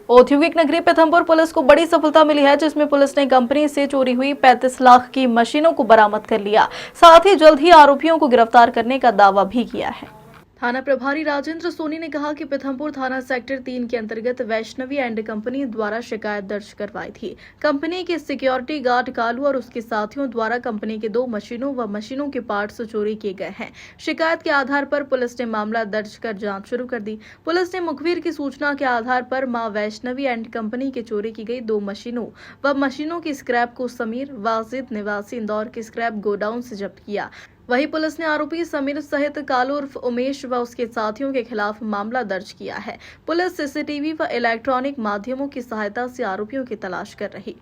औद्योगिक नगरी पीथमपुर पुलिस को बड़ी सफलता मिली है, जिसमें पुलिस ने कंपनी से चोरी हुई 35 लाख की मशीनों को बरामद कर लिया। साथ ही जल्द ही आरोपियों को गिरफ्तार करने का दावा भी किया है। थाना प्रभारी राजेंद्र सोनी ने कहा कि पीथमपुर थाना सेक्टर 3 के अंतर्गत वैष्णवी एंड कंपनी द्वारा शिकायत दर्ज करवाई थी। कंपनी के सिक्योरिटी गार्ड कालू और उसके साथियों द्वारा कंपनी के 2 मशीनों व मशीनों के पार्ट्स चोरी किए गए हैं। शिकायत के आधार पर पुलिस ने मामला दर्ज कर जांच शुरू कर दी। पुलिस ने मुखबिर की सूचना के आधार पर मां वैष्णवी एंड कंपनी के चोरी की गई 2 मशीनों व मशीनों की स्क्रैप को समीर वाजिद निवासी इंदौर के स्क्रैप गोडाउन से जब्त किया। वहीं पुलिस ने आरोपी समीर सहित कालू उर्फ उमेश व उसके साथियों के खिलाफ मामला दर्ज किया है। पुलिस सीसीटीवी व इलेक्ट्रॉनिक माध्यमों की सहायता से आरोपियों की तलाश कर रही।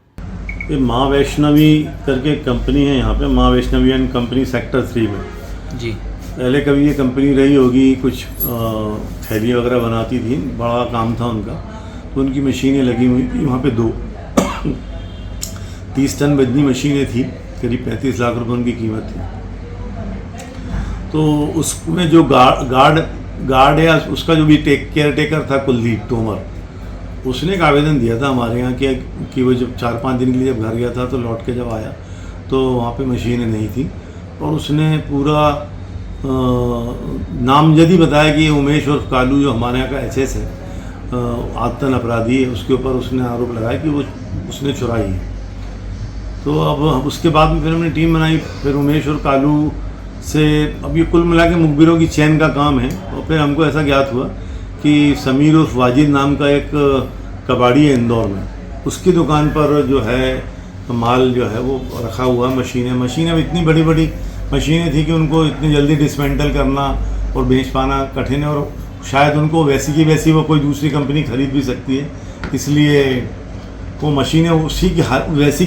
ये माँ वैष्णवी करके कंपनी है, यहाँ पे माँ वैष्णवी एंड कंपनी सेक्टर 3 में जी। पहले कभी ये कंपनी रही होगी, कुछ थैली वगैरह बनाती थी, बड़ा काम था उनका। तो उनकी मशीनें लगी हुई थी वहाँ पे 2 30 टन वजनी मशीनें थी, करीब 35 लाख रुपए उनकी कीमत थी। तो उसमें जो गार्ड है, उसका जो भी केयर टेकर था कुलदीप तोमर, उसने एक आवेदन दिया था हमारे यहाँ कि वो जब 4-5 दिन के लिए जब घर गया था तो लौट के जब आया तो वहाँ पे मशीनें नहीं थी, और उसने पूरा नामजदी बताया कि ये उमेश और कालू जो हमारे यहाँ का एचएस है, आदतन अपराधी है, उसके ऊपर उसने आरोप लगाया कि वो उसने चुराई है। तो अब उसके बाद में फिर हमने टीम बनाई, फिर उमेश और कालू से अब ये कुल मिला के मुखबिरों की चैन का काम है। और फिर हमको ऐसा ज्ञात हुआ कि समीर उर्फ वाजिद नाम का एक कबाड़ी है इंदौर में, उसकी दुकान पर जो है माल जो है वो रखा हुआ मशीनें अब इतनी बड़ी बड़ी मशीनें थी कि उनको इतनी जल्दी डिसमेंटल करना और बेच पाना कठिन है, और शायद उनको वैसी की वैसी वो कोई दूसरी कंपनी खरीद भी सकती है, इसलिए वो मशीनें वैसी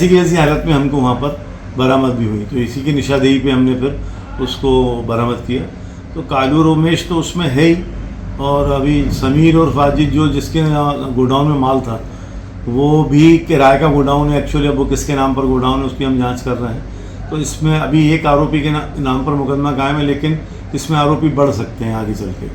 की वैसी हालत में हमको वहाँ पर बरामद भी हुई। तो इसी की निशानदेही पे हमने फिर उसको बरामद किया। तो कालू और उमेश तो उसमें है ही, और अभी समीर और फाजिद जो जिसके गोडाउन में माल था, वो भी किराए का गोडाउन है एक्चुअली। अब वो किसके नाम पर गोडाउन है उसकी हम जांच कर रहे हैं। तो इसमें अभी एक आरोपी के नाम पर मुकदमा कायम है, लेकिन इसमें आरोपी बढ़ सकते हैं आगे चल के।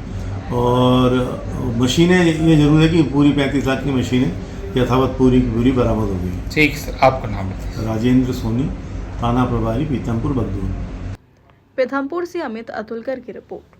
और मशीनें ये जरूर है कि पूरी 35 लाख की मशीनें यथावत पूरी की पूरी बरामद हो गई। ठीक सर, आपका नाम बताइए। राजेंद्र सोनी, थाना प्रभारी पीथमपुर बगदूर। पीथमपुर से अमित अतुलकर की रिपोर्ट।